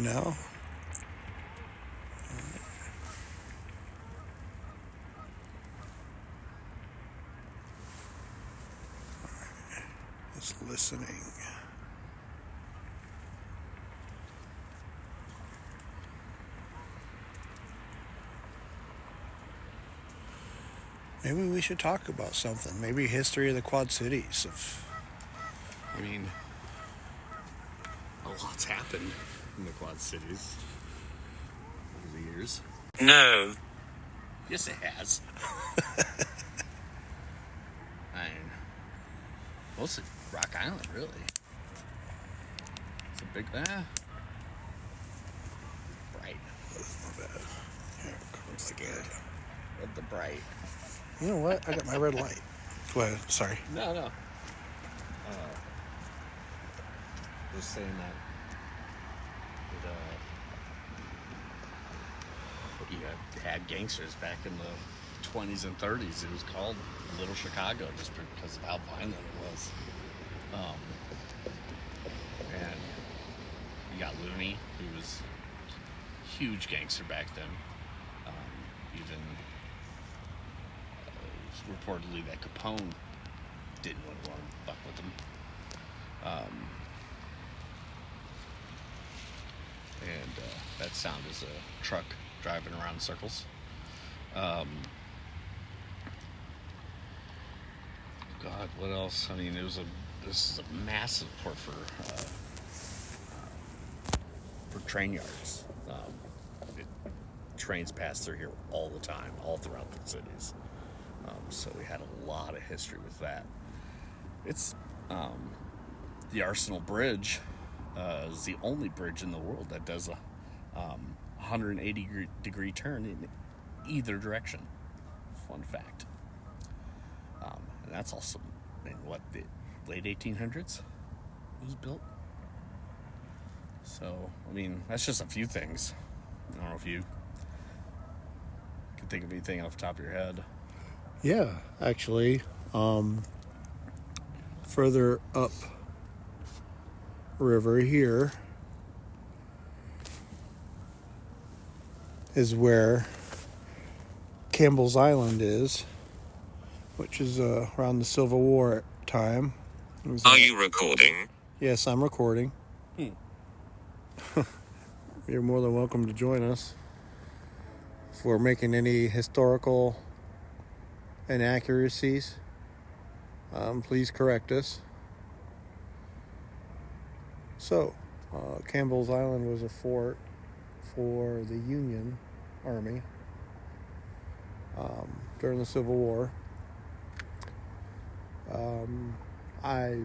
No. It's listening. Maybe we should talk about something. Maybe history of the Quad Cities. I mean, a lot's happened in the Quad Cities over the years. No. Yes, it has. I mean, mostly Rock Island, really. It's a big, bright. That's not bad. Here, It's good. With the bright. You know what? I got my red light. Go ahead. Sorry. No. Just saying that you had gangsters back in the 20s and 30s. It was called Little Chicago just because of how violent it was. And you got Looney, who was a huge gangster back then. Even reportedly that Capone didn't want to fuck with him. And that sound is a truck driving around in circles. God, what else? I mean, this is a massive port for train yards. Trains pass through here all the time, all throughout the cities. So we had a lot of history with that. It's the Arsenal Bridge is the only bridge in the world that does a 180-degree turn in either direction. Fun fact. And that's also in the late 1800s it was built. So, I mean, that's just a few things. I don't know if you can think of anything off the top of your head. Yeah, actually, further up river here is where Campbell's Island is, which is around the Civil War time. Are you recording? Yes, I'm recording. You're more than welcome to join us. If we're making any historical inaccuracies, please correct us. So, Campbell's Island was a fort for the Union Army during the Civil War. I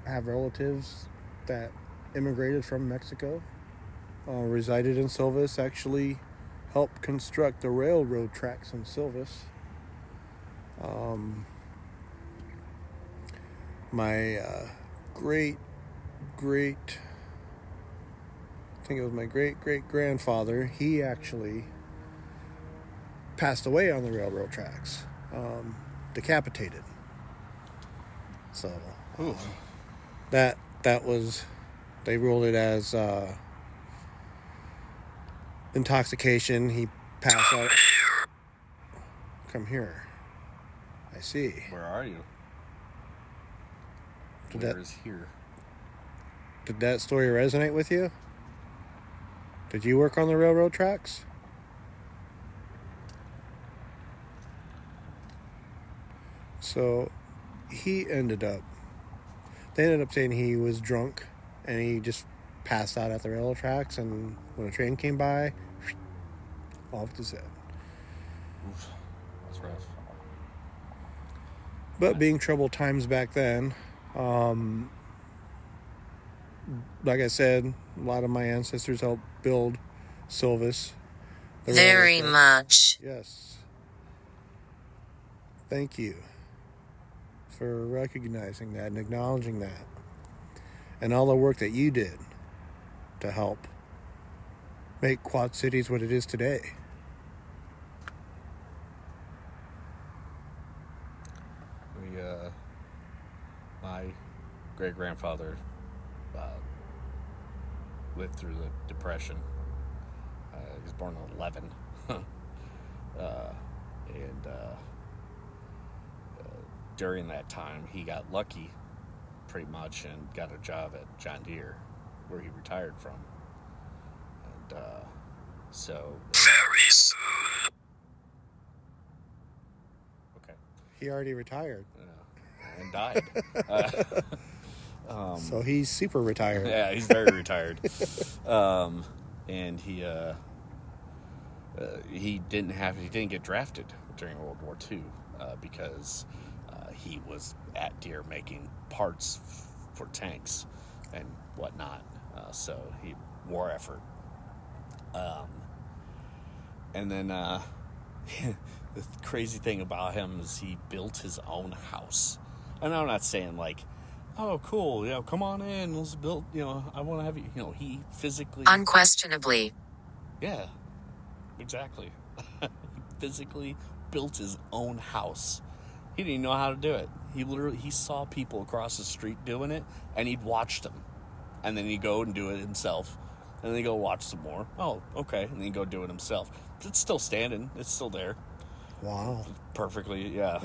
have relatives that immigrated from Mexico, resided in Silvis, actually helped construct the railroad tracks in Silvis. My great, I think it was my great-great-grandfather, he actually passed away on the railroad tracks, decapitated. So, that was, they ruled it as intoxication. He passed out. Come here. I see. Where are you? Where is here? Did that story resonate with you? Did you work on the railroad tracks? So they ended up saying he was drunk and he just passed out at the railroad tracks, and when a train came by, off his head. Oof. That's rough. But being troubled times back then, like I said, a lot of my ancestors helped build Silvis. Very much. Yes. Thank you for recognizing that and acknowledging that. And all the work that you did to help make Quad Cities what it is today. My great-grandfather lived through the Depression. He was born in 11. And during that time, he got lucky pretty much and got a job at John Deere, where he retired from. And so... Very soon. Okay. He already retired. And died. So he's super retired. Yeah, he's very retired. And he didn't get drafted during World War II because he was at Deere making parts for tanks and whatnot. So he war effort. And then the crazy thing about him is he built his own house. And I'm not saying like, oh, cool, come on in, let's build, I want to have you, he physically... Unquestionably. Yeah, exactly. He physically built his own house. He didn't even know how to do it. He saw people across the street doing it, and he'd watch them. And then he'd go and do it himself. And then he'd go watch some more. Oh, okay. And then he'd go do it himself. It's still standing. It's still there. Wow. Perfectly, yeah.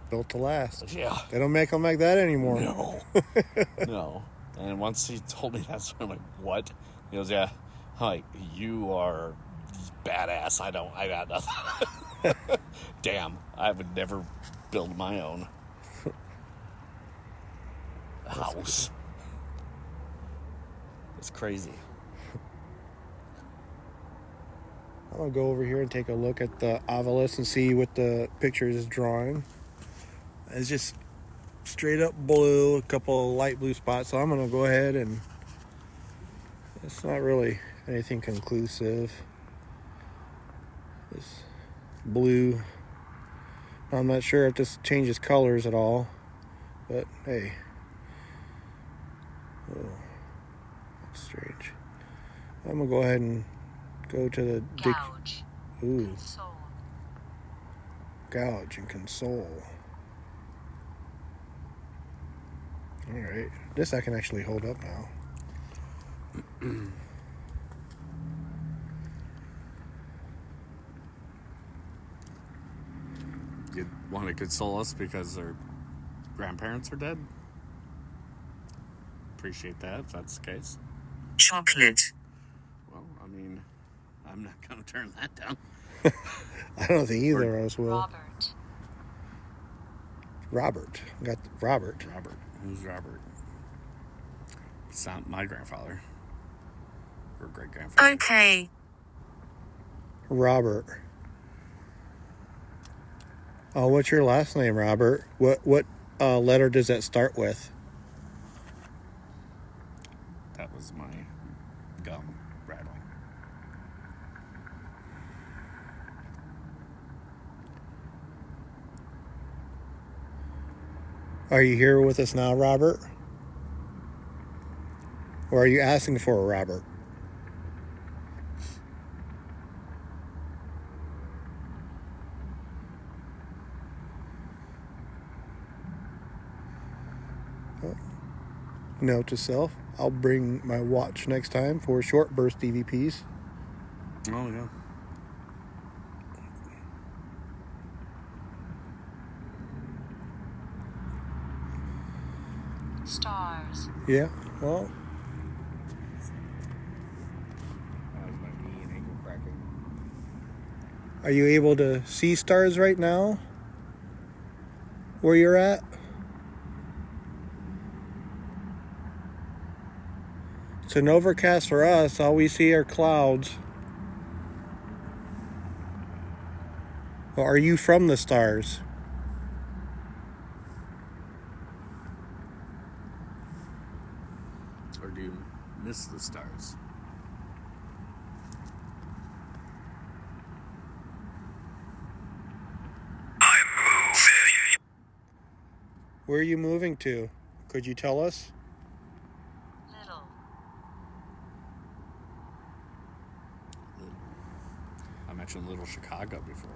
Built to last. Yeah. They don't make them like that anymore. No. No. And once he told me that, so I'm like, what? He goes, yeah. I'm like, you are badass. I got nothing. Damn. I would never build my own house. It's crazy. I'm going to go over here and take a look at the Ovilus and see what the picture is drawing. It's just straight up blue, a couple of light blue spots. So I'm going to go ahead and... It's not really anything conclusive. It's blue. I'm not sure if this changes colors at all. But, hey. Oh, that's strange. I'm going to go ahead and go to the... Gouge. Ooh. Console. Gouge and console. Alright. This I can actually hold up now. You want to console us because their grandparents are dead? Appreciate that, if that's the case. Chocolate. Well, I mean, I'm not going to turn that down. I don't think either of us will. Robert. Robert. Got Robert. Robert. Who's Robert? It's not my grandfather. Or great-grandfather. Okay. Robert. Oh, what's your last name, Robert? What letter does that start with? That was my gum rattling. Are you here with us now, Robert? Or are you asking for a Robert? Note to self, I'll bring my watch next time for short burst EVPs. Oh, yeah. Stars. Yeah, well, That was my knee and ankle cracking. are you able to see stars right now? Where you're at? It's an overcast for us. All we see are clouds. Well, are you from the stars? Or do you miss the stars? Where are you moving to? Could you tell us? Little. I mentioned Little Chicago before.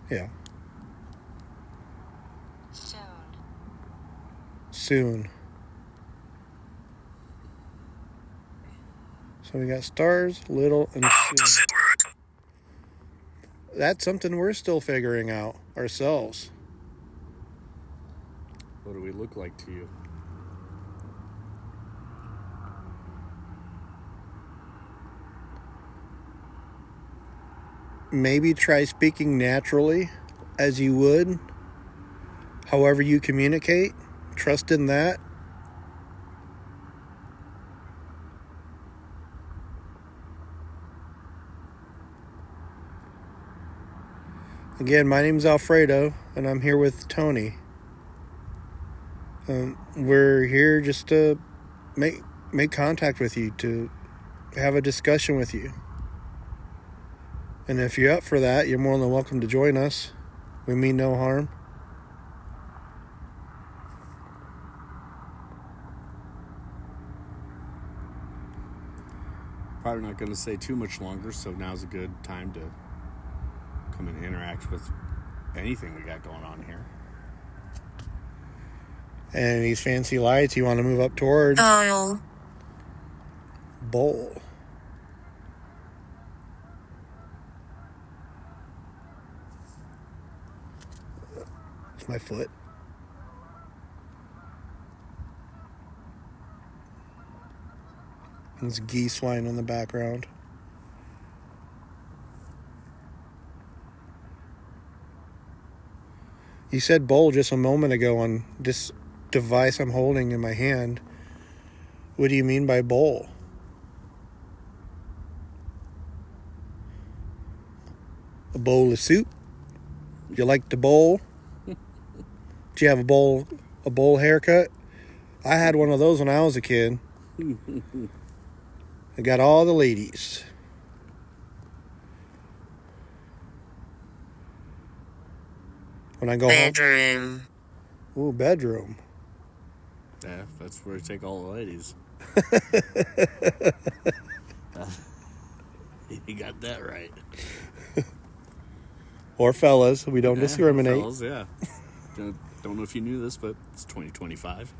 Yeah. Soon. Soon. So we got stars, little, and soon. That's something we're still figuring out ourselves. What do we look like to you? Maybe try speaking naturally as you would. However you communicate. Trust in that. Again, my name's Alfredo, and I'm here with Tony. We're here just to make contact with you, to have a discussion with you. And if you're up for that, you're more than welcome to join us. We mean no harm. Probably not going to stay too much longer, so now's a good time to come and interact with anything we got going on here. And these fancy lights you want to move up towards. Bowl. It's my foot. There's geese flying in the background. You said bowl just a moment ago on this device I'm holding in my hand. What do you mean by bowl? A bowl of soup? You like the bowl? Do you have a bowl haircut? I had one of those when I was a kid. I got all the ladies. When I go Bedroom. home. Ooh, bedroom. Yeah, that's where we take all the ladies. You got that right. Or fellas, we don't discriminate. Fellas, yeah. Don't know if you knew this, but it's 2025.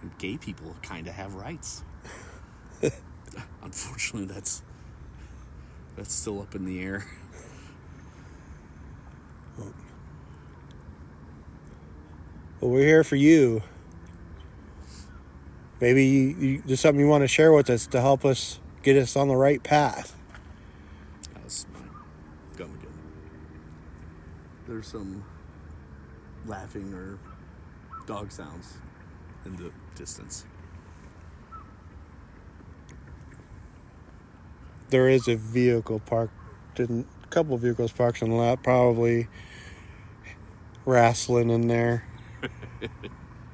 And gay people kind of have rights. Unfortunately, that's still up in the air. Well, we're here for you. Maybe there's something you want to share with us to help us get us on the right path. That's my gum again. There's some laughing or dog sounds in the distance. There is a vehicle parked, a couple of vehicles parked in the lot, probably wrestling in there.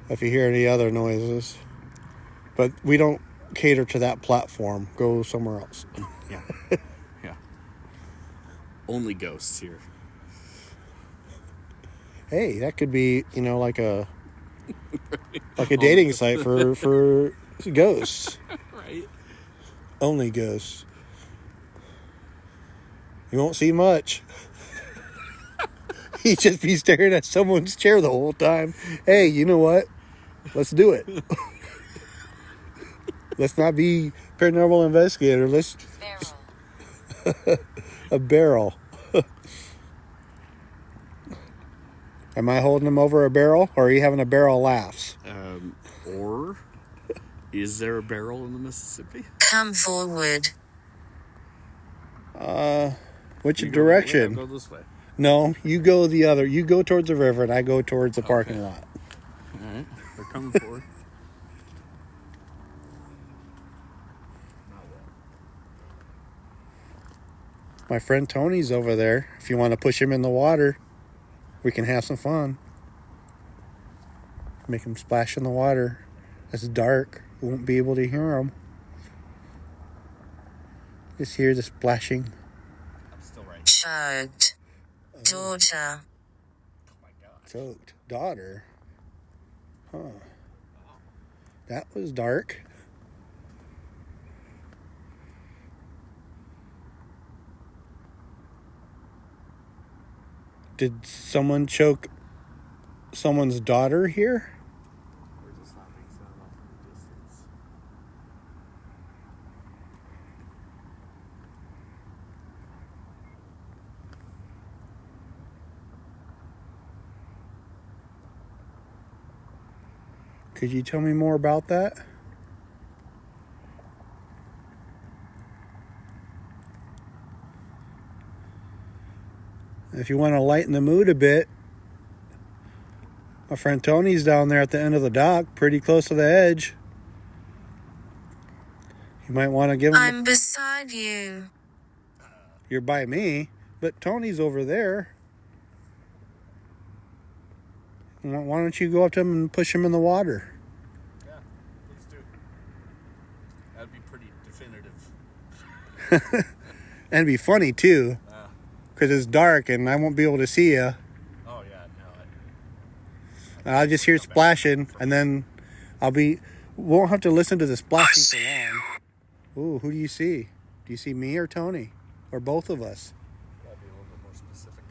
If you hear any other noises. But we don't cater to that platform. Go somewhere else. Yeah. Yeah. Only ghosts here. Hey, that could be, like a dating site for ghosts. Right. Only ghosts. You won't see much. He'd just be staring at someone's chair the whole time. Hey, you know what? Let's do it. Let's not be paranormal investigator. Let's... Barrel. A barrel. Am I holding him over a barrel, or are you having a barrel laughs? Or is there a barrel in the Mississippi? Come forward. Which You direction? Go this way. No, you go the other. You go towards the river, and I go towards the parking lot. All right. They're coming forward. My friend Tony's over there. If you want to push him in the water, we can have some fun. Make him splash in the water. It's dark. We won't be able to hear him. Just hear the splashing. I'm still right. Choked. Daughter. Oh my God. Choked. Daughter. Huh. That was dark. Did someone choke someone's daughter here? There's a slapping sound off in Could you tell me more about that? If you want to lighten the mood a bit, my friend Tony's down there at the end of the dock, pretty close to the edge. You might want to give him... I'm beside you. You're by me, but Tony's over there. Why don't you go up to him and push him in the water? Yeah, please do. That'd be pretty definitive. And it'd be funny, too. Because it's dark and I won't be able to see you. Oh, yeah, no. I'll just hear splashing, and then won't have to listen to the splashing for long. Ooh, who do you see? Do you see me or Tony? Or both of us? Gotta be a little bit more specific.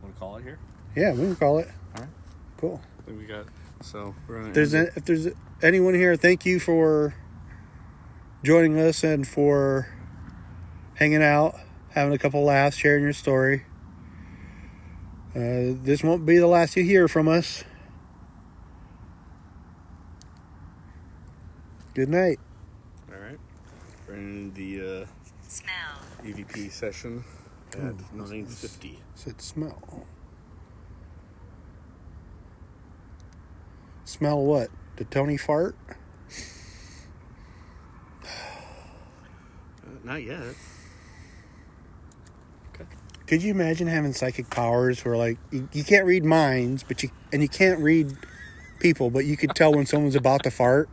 Want to call it here? Yeah, we can call it. All right. Cool. I think we got. So we're gonna. If there's anyone here, thank you for joining us and for hanging out, having a couple laughs, sharing your story. This won't be the last you hear from us. Good night. All right. We're in the Smell. EVP session at 9:50. Said smell. Smell what? Did Tony fart? Not yet. Okay. Could you imagine having psychic powers where, like, you can't read minds, but you can't read people, but you could tell when someone's about to fart?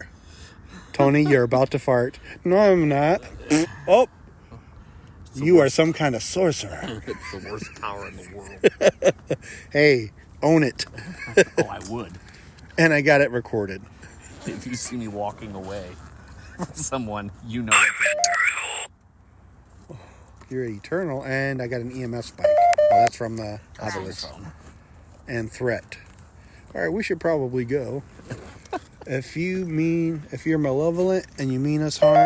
Tony, you're about to fart. No, I'm not. Oh, you are some kind of sorcerer. It's the worst power in the world. Hey, own it. Oh, I would. And I got it recorded. If you see me walking away from someone, you know what to do. You're eternal, and I got an EMS spike. Oh, that's from the Ovilus. And threat. All right, we should probably go. If you're malevolent and you mean us harm,